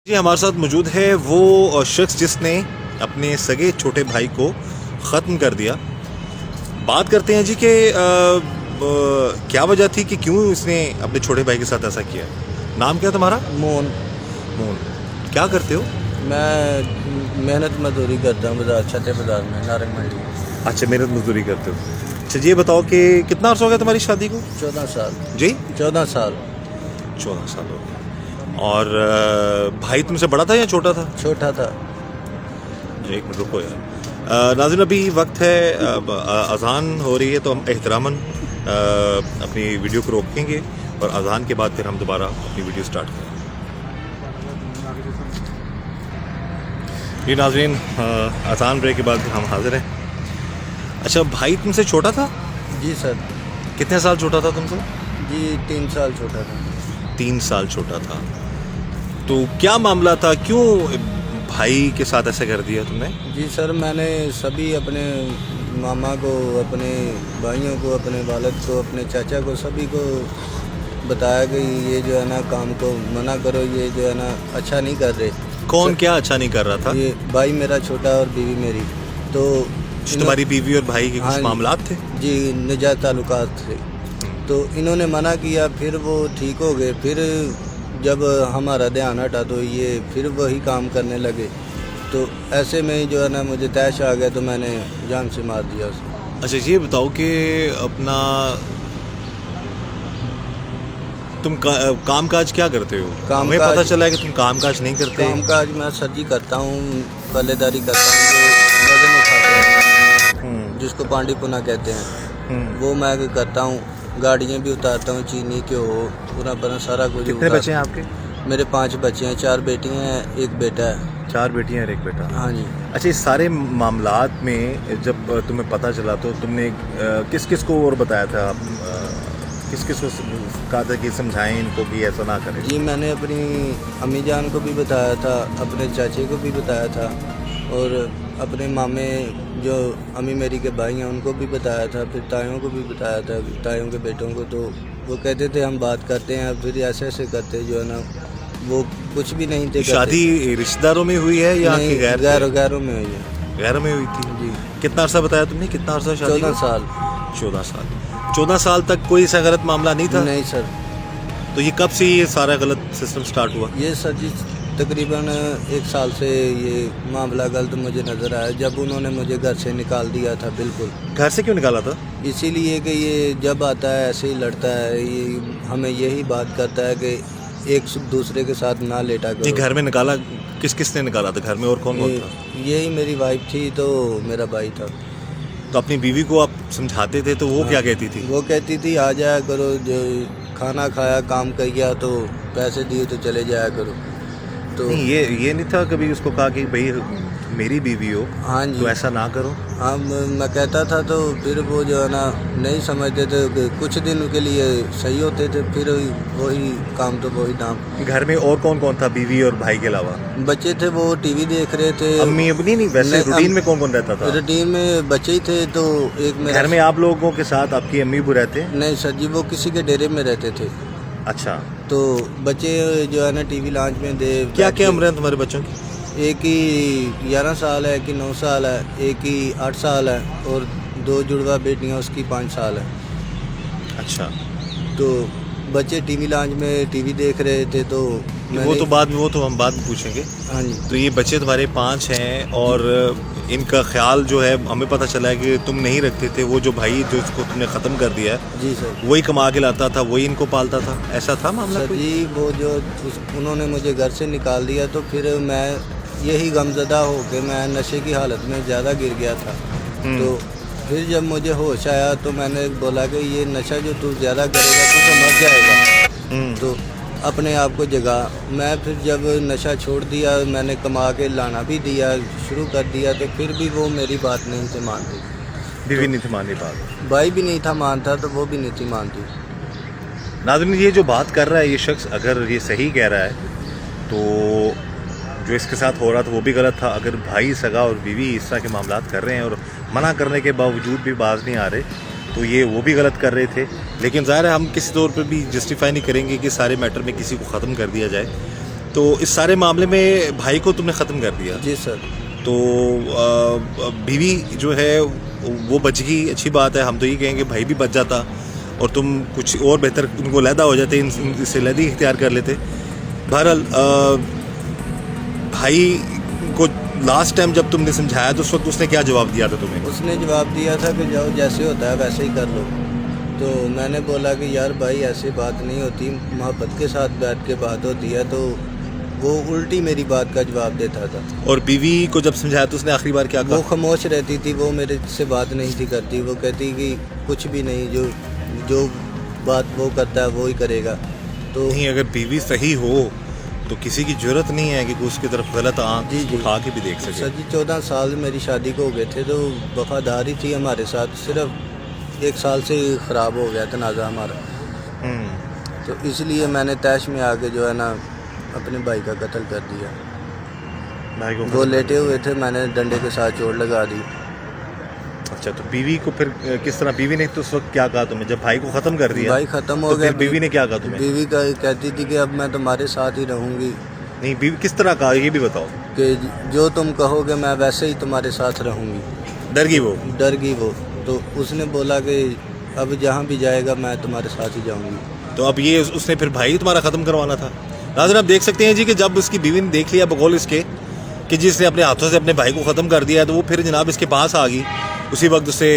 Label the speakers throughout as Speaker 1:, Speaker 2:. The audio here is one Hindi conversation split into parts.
Speaker 1: जी हमारे साथ मौजूद है वो शख्स जिसने अपने सगे छोटे भाई को ख़त्म कर दिया। बात करते हैं जी कि क्या वजह थी कि क्यों इसने अपने छोटे भाई के साथ ऐसा किया। नाम क्या तुम्हारा?
Speaker 2: मोहन।
Speaker 1: मोहन। क्या करते हो?
Speaker 2: मैं मेहनत मजदूरी करता हूँ बाजार, छठे बाजार में, नारंग मंडी।
Speaker 1: अच्छा, मेहनत मजदूरी करते हो। अच्छा ये बताओ कि कितना अर्सा हो गया तुम्हारी शादी को?
Speaker 2: 14 साल।
Speaker 1: जी 14
Speaker 2: साल।
Speaker 1: 14 साल हो गए। और भाई तुमसे बड़ा था या छोटा था?
Speaker 2: छोटा था।
Speaker 1: एक मिनट रुको यार। नाज़रीन अभी वक्त है, अज़ान हो रही है तो हम एहतरामन अपनी वीडियो को रोकेंगे और अज़ान के बाद फिर हम दोबारा अपनी वीडियो स्टार्ट करेंगे। जी नाज़रीन, अज़ान ब्रेक के बाद हम हाजिर हैं। अच्छा, भाई तुमसे छोटा था?
Speaker 2: जी सर।
Speaker 1: कितने साल छोटा था तुमसे?
Speaker 2: जी 3 साल छोटा था।
Speaker 1: 3 साल छोटा था। तो क्या मामला था, क्यों भाई के साथ ऐसा कर दिया तुमने?
Speaker 2: जी सर, मैंने सभी अपने मामा को, अपने भाइयों को, अपने वालिद को, अपने चाचा को, सभी को बताया कि ये जो है ना काम को मना करो, ये जो है ना अच्छा नहीं कर रहे।
Speaker 1: कौन क्या अच्छा नहीं कर रहा था?
Speaker 2: ये भाई मेरा छोटा और बीवी मेरी। तो
Speaker 1: तुम्हारी बीवी और भाई के कुछ मामलात थे?
Speaker 2: जी, निजात ताल्लुकात थे। तो इन्होंने मना किया, फिर वो ठीक हो गए। फिर जब हमारा ध्यान हटा तो ये फिर वही काम करने लगे। तो ऐसे में ही जो है ना मुझे तैश आ गया, तो मैंने जान से मार दिया उसे।
Speaker 1: अच्छा ये बताओ कि अपना तुम काम काज क्या करते हो? हमें पता चला है कि तुम काम काज नहीं करते।
Speaker 2: काम काज मैं सर्जी करता हूँ, पल्लेदारी करता हूँ, जो वजन उठाते हैं जिसको पांडी पुना कहते हैं, वो मैं करता हूँ। गाड़ियाँ भी उतारता हूँ, चीनी के हो पूरा बना सारा कुछ।
Speaker 1: कितने बच्चे हैं आपके?
Speaker 2: मेरे 5 बच्चे हैं, 4 बेटियाँ हैं, 1 बेटा है।
Speaker 1: 4 बेटियां और 1 बेटा।
Speaker 2: हाँ जी।
Speaker 1: अच्छा, इस सारे मामलात में जब तुम्हें पता चला तो तुमने किस किस को और बताया था? किस किस को कहा था कि समझाएं इनको कि ऐसा ना करें?
Speaker 2: जी मैंने अपनी अम्मी जान को भी बताया था, अपने चाचे को भी बताया था, और अपने मामे जो अम्मी मेरी के भाई हैं उनको भी बताया था, फिर तायों को भी बताया था, तायों के बेटों को। तो वो कहते थे हम बात करते हैं, फिर ऐसे ऐसे करते जो है ना, वो कुछ भी नहीं थे।
Speaker 1: शादी रिश्तेदारों में हुई है या
Speaker 2: गैरों में हुई है?
Speaker 1: गैरों में हुई थी। जी। कितना अर्सा बताया तुमने, कितना अर्सा शादी?
Speaker 2: 14 साल।
Speaker 1: 14 साल। 14 साल तक कोई ऐसा गलत मामला नहीं था?
Speaker 2: नहीं सर।
Speaker 1: तो ये कब से ये सारा गलत सिस्टम स्टार्ट हुआ?
Speaker 2: ये सर जी तकरीबन 1 साल से ये मामला गलत मुझे नज़र आया, जब उन्होंने मुझे घर से निकाल दिया था। बिल्कुल।
Speaker 1: घर से क्यों निकाला था?
Speaker 2: इसीलिए कि ये जब आता है ऐसे ही लड़ता है, ये हमें यही बात करता है कि एक दूसरे के साथ ना लेटा करो।
Speaker 1: ये घर में निकाला, किस किस ने निकाला था? घर में और कौन कौन था?
Speaker 2: यही मेरी वाइफ थी, तो मेरा भाई था।
Speaker 1: तो अपनी बीवी को आप समझाते थे तो वो क्या कहती थी?
Speaker 2: वो कहती थी आ जाया करो, जो खाना खाया, काम कर गया तो पैसे दिए तो चले जाया करो। तो
Speaker 1: नहीं, ये नहीं था कभी उसको कहा कि भाई मेरी बीवी हो?
Speaker 2: हाँ जी।
Speaker 1: तो ऐसा ना करो।
Speaker 2: हाँ, मैं कहता था, तो फिर वो जो है ना नहीं समझते थे। कुछ दिन के लिए सही होते थे, फिर वही काम तो वही दाम।
Speaker 1: घर में और कौन कौन था बीवी और भाई के अलावा?
Speaker 2: बच्चे थे, वो टीवी देख रहे थे।
Speaker 1: अम्मी अपनी नहीं, वैसे रूटीन में कौन कौन रहता था?
Speaker 2: रूटीन में बच्चे ही थे। तो एक मेरा
Speaker 1: घर में आप लोगों के साथ आपकी अम्मी भी रहते?
Speaker 2: नहीं सर जी, वो किसी के डेरे में रहते थे।
Speaker 1: अच्छा।
Speaker 2: तो बच्चे जो है ना टीवी लॉन्च में दे।
Speaker 1: क्या क्या उम्र है तुम्हारे बच्चों की?
Speaker 2: एक ही 11 साल है, एक ही 9 साल है, एक ही 8 साल है, और 2 जुड़वा बेटियां उसकी 5 साल है।
Speaker 1: अच्छा।
Speaker 2: तो बच्चे टीवी लॉन्च में टीवी देख रहे थे। तो
Speaker 1: वो तो हम बाद में पूछेंगे।
Speaker 2: हाँ जी।
Speaker 1: तो ये बच्चे तुम्हारे 5 हैं और इनका ख्याल जो है हमें पता चला है कि तुम नहीं रखते थे। वो जो भाई जो इसको तुमने ख़त्म कर दिया है,
Speaker 2: जी सर,
Speaker 1: वही कमा के लाता था, वही इनको पालता था, ऐसा था मामला?
Speaker 2: सर जी वो जो उन्होंने मुझे घर से निकाल दिया, तो फिर मैं यही गमज़दा हो के मैं नशे की हालत में ज़्यादा गिर गया था। तो फिर जब मुझे होश आया तो मैंने बोला कि ये नशा जो तू ज़्यादा करेगा तो मर जाएगा। तो अपने आप को जगा। मैं फिर जब नशा छोड़ दिया, मैंने कमा के लाना भी दिया शुरू कर दिया, तो फिर भी वो मेरी बात नहीं थी मानती।
Speaker 1: बीवी नहीं थी मानती बात?
Speaker 2: भाई भी नहीं था मानता, तो वो भी नहीं थी मानती।
Speaker 1: नाज़रीन, ये जो बात कर रहा है ये शख्स, अगर ये सही कह रहा है तो जो इसके साथ हो रहा था वो भी गलत था। अगर भाई सगा और बीवी इस तरह के मामलात कर रहे हैं और मना करने के बावजूद भी बाज नहीं आ रहे, तो ये वो भी गलत कर रहे थे। लेकिन ज़ाहिर है हम किसी तौर पर भी जस्टिफाई नहीं करेंगे कि सारे मैटर में किसी को ख़त्म कर दिया जाए। तो इस सारे मामले में भाई को तुमने ख़त्म कर दिया।
Speaker 2: जी सर।
Speaker 1: तो बीवी जो है वो बच गई, अच्छी बात है। हम तो ये कहेंगे भाई भी बच जाता और तुम कुछ और बेहतर उनको लहदा हो जाते, इससे लहदी इख्तियार कर लेते। बहरहाल भाई को लास्ट टाइम जब तुमने समझाया तो उस वक्त उसने क्या जवाब दिया था तुम्हें?
Speaker 2: उसने जवाब दिया था कि जाओ जैसे होता है वैसे ही कर लो। तो मैंने बोला कि यार भाई ऐसी बात नहीं होती, मोहब्बत के साथ बैठ के बात होती है। तो वो उल्टी मेरी बात का जवाब देता था।
Speaker 1: और बीवी को जब समझाया तो उसने आखिरी बार क्या कहा?
Speaker 2: वो खामोश रहती थी, वो मेरे से बात नहीं थी करती। वो कहती कि कुछ भी नहीं, जो बात वो करता है वो ही करेगा। तो
Speaker 1: नहीं, अगर बीवी सही हो तो किसी की जरूरत नहीं है कि उसकी तरफ गलत आंख उठा के भी देख सके।
Speaker 2: सर जी 14 साल मेरी शादी को हो गए थे, तो वफादारी थी हमारे साथ। सिर्फ 1 साल से ख़राब हो गया तनाज़ा हमारा। तो इसलिए मैंने तैश में आके जो है ना अपने भाई का कत्ल कर दिया।
Speaker 1: भाई को
Speaker 2: वो लेटे हुए थे, मैंने डंडे के साथ चोट लगा दी।
Speaker 1: अच्छा, तो बीवी को फिर किस तरह, बीवी ने तो उस वक्त क्या कहा तुम्हें जब भाई को ख़त्म कर दिया?
Speaker 2: भाई ख़त्म हो
Speaker 1: तो
Speaker 2: गया।
Speaker 1: फिर बीवी ने क्या कहा तुम्हें?
Speaker 2: बीवी का कहती थी कि अब मैं तुम्हारे साथ ही रहूँगी।
Speaker 1: नहीं, बीवी किस तरह कहा ये भी बताओ।
Speaker 2: कि जो तुम कहोगे मैं वैसे ही तुम्हारे साथ रहूँगी।
Speaker 1: डर गई वो?
Speaker 2: डर गई वो। तो उसने बोला कि अब जहाँ भी जाएगा मैं तुम्हारे साथ ही जाऊँगी।
Speaker 1: तो अब ये उसने फिर भाई तुम्हारा ख़त्म करवाना था। नाज़रीन, आप देख सकते हैं जी कि जब उसकी बीवी ने देख लिया बकौल इसके कि जिसने अपने हाथों से अपने भाई को ख़त्म कर दिया है, तो वो फिर जनाब इसके पास आ गई। उसी वक्त उससे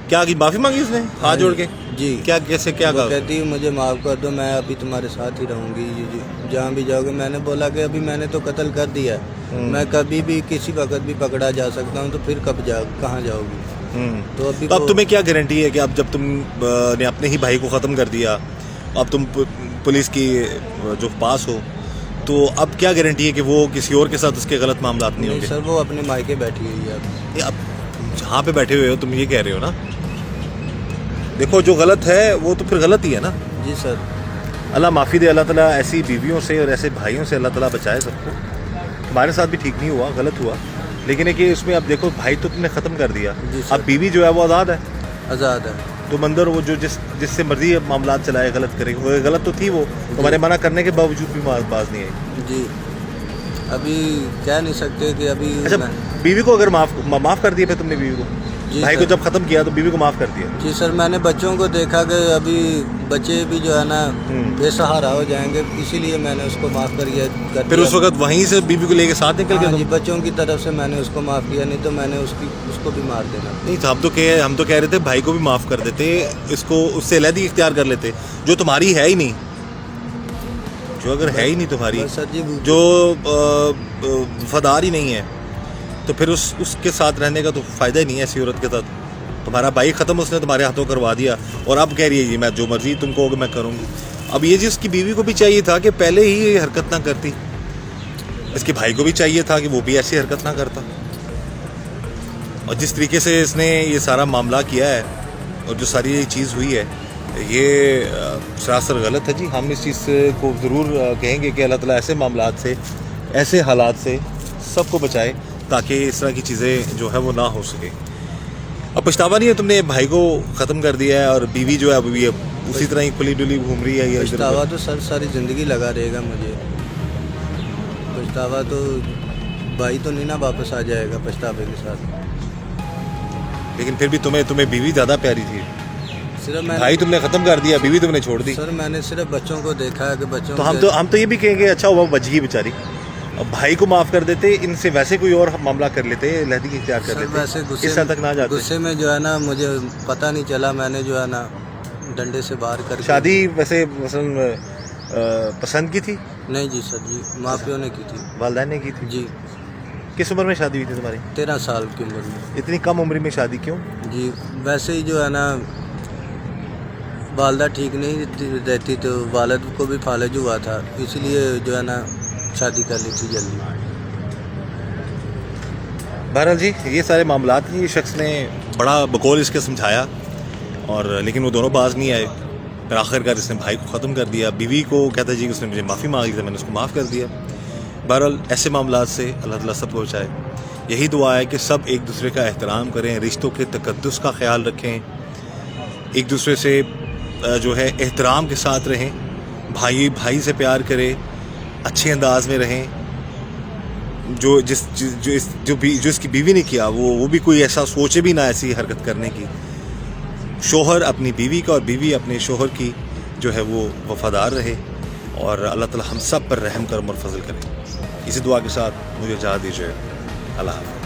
Speaker 1: क्या की माफ़ी मांगी उसने हाथ जोड़ के?
Speaker 2: जी।
Speaker 1: क्या, कैसे, क्या कहा?
Speaker 2: कहती है मुझे माफ़ कर दो, मैं अभी तुम्हारे साथ ही रहूँगी जहाँ भी जाओगे। मैंने बोला कि अभी मैंने तो कत्ल कर दिया है, मैं कभी भी किसी वक्त भी पकड़ा जा सकता हूँ, तो फिर कब कहाँ जाओगी? तो अभी
Speaker 1: अब तुम्हें क्या गारंटी है कि अब जब तुम ने अपने ही भाई को ख़त्म कर दिया, अब तुम पुलिस की जो पास हो, तो अब क्या गारंटी है कि वो किसी और के साथ उसके गलत मामला नहीं होंगे?
Speaker 2: सर वो अपने मायके बैठी हुई है अब।
Speaker 1: अब जहाँ पे बैठे हुए हो तुम ये कह रहे हो ना, देखो जो गलत है वो तो फिर गलत ही है ना।
Speaker 2: जी सर।
Speaker 1: अल्लाह माफ़ी दे, अल्लाह ताला ऐसी बीवियों से और ऐसे भाइयों से अल्लाह ताला बचाए सबको। हमारे साथ भी ठीक नहीं हुआ, गलत हुआ, लेकिन है कि इसमें अब देखो भाई तो तुमने ख़त्म कर दिया, अब बीवी जो है वो आज़ाद है।
Speaker 2: आज़ाद है।
Speaker 1: तो अंदर वो जो जिससे मर्जी मामला चलाए, गलत करे, वो गलत तो थी वो, तुम्हारे मना करने के बावजूद भी बाज नहीं आई।
Speaker 2: जी अभी कह नहीं सकते कि अभी।
Speaker 1: अच्छा, बीवी को अगर माफ़ कर दिया फिर तुमने बीवी को? भाई को जब ख़त्म किया तो बीवी को माफ़ कर दिया?
Speaker 2: जी सर, मैंने बच्चों को देखा कि अभी बच्चे भी जो है ना बेसहारा हो जाएंगे, इसीलिए मैंने उसको माफ़ कर दिया।
Speaker 1: फिर उस वक्त वहीं से बीवी को लेके साथ निकल गए?
Speaker 2: जी, बच्चों की तरफ से मैंने उसको माफ़ किया, नहीं तो मैंने उसको भी मार देना।
Speaker 1: नहीं तो हम तो कह रहे थे भाई को भी माफ़ कर देते, इसको उससे अलहदी इख्तियार कर लेते, जो तुम्हारी है ही नहीं, जो अगर है ही नहीं तुम्हारी,
Speaker 2: सर जी
Speaker 1: जो वफादार ही नहीं है, तो फिर उसके साथ रहने का तो फ़ायदा ही नहीं है। ऐसी औरत के साथ तुम्हारा भाई ख़त्म, उसने तुम्हारे हाथों करवा दिया और अब कह रही है जी मैं जो मर्ज़ी तुम कहोगे मैं करूँगी। अब ये जी उसकी बीवी को भी चाहिए था कि पहले ही ये हरकत ना करती, इसके भाई को भी चाहिए था कि वो भी ऐसी हरकत ना करता। और जिस तरीके से इसने ये सारा मामला किया है और जो सारी ये चीज़ हुई है, ये सरासर गलत है जी। हम इस चीज़ को ज़रूर कहेंगे कि अल्लाह ताला ऐसे मामलात से, ऐसे हालात से सबको बचाए ताकि इस तरह की चीज़ें जो है वो ना हो सके। अब पछतावा नहीं है तुमने भाई को ख़त्म कर दिया है और बीवी जो है अभी उसी तरह ही खुली डुली घूम रही है? या
Speaker 2: पछतावा तो सर सारी ज़िंदगी लगा रहेगा मुझे। पछतावा तो भाई तो नहीं ना वापस आ जाएगा पछतावे के साथ।
Speaker 1: लेकिन फिर भी तुम्हें बीवी ज़्यादा प्यारी थी।
Speaker 2: सिर्फ
Speaker 1: भाई तुमने ख़त्म कर दिया, बीवी तुमने छोड़ दी।
Speaker 2: सर मैंने सिर्फ बच्चों को देखा है कि बच्चों
Speaker 1: तो हम तो ये भी कहेंगे अच्छा हुआ बच गई बेचारी। अब भाई को माफ़ कर देते, इनसे वैसे कोई और मामला कर लेते, लहदी इख्तियार कर लेते,
Speaker 2: वैसे
Speaker 1: इस हद तक ना जाते।
Speaker 2: गुस्से में जो है ना मुझे पता नहीं चला, मैंने जो है ना डंडे से बाहर कर।
Speaker 1: शादी वैसे मसलन पसंद की थी?
Speaker 2: नहीं जी सर जी, माँ प्यो ने की थी।
Speaker 1: वालिदैन ने की थी जी। किस उम्र में शादी हुई थी तुम्हारी?
Speaker 2: 13 साल की उम्र में।
Speaker 1: इतनी कम उम्र में शादी क्यों? जी
Speaker 2: वैसे ही जो है ना वालदा ठीक नहीं रहती, तो वालिद को भी फालज हुआ था, इसलिए जो है ना शादी कर ली थी जल्दी।
Speaker 1: बहरहाल जी ये सारे मामलात ये शख्स ने बड़ा बकौल इसके समझाया और लेकिन वो दोनों बाज नहीं आए। फिर आखिरकार इसने भाई को ख़त्म कर दिया। बीवी को कहता जी उसने मुझे माफ़ी मांगी थी, मैंने उसको माफ़ कर दिया। बहरहाल ऐसे मामलात से अल्लाह ताला सबको बचाए। यही दुआ है कि सब एक दूसरे का एहतराम करें, रिश्तों के तकद्दुस का ख्याल रखें, एक दूसरे से जो है एहतराम के साथ रहें, भाई से प्यार करें, अच्छे अंदाज में रहें। जो इसकी बीवी ने किया वो भी कोई ऐसा सोचे भी ना ऐसी हरकत करने की। शोहर अपनी बीवी का और बीवी अपने शोहर की जो है वो वफादार रहे, और अल्लाह ताला हम सब पर रहम करम और फजल करे। इसी दुआ के साथ मुझे इजाज़त दीजिए। अल्लाह हाफ़िज़।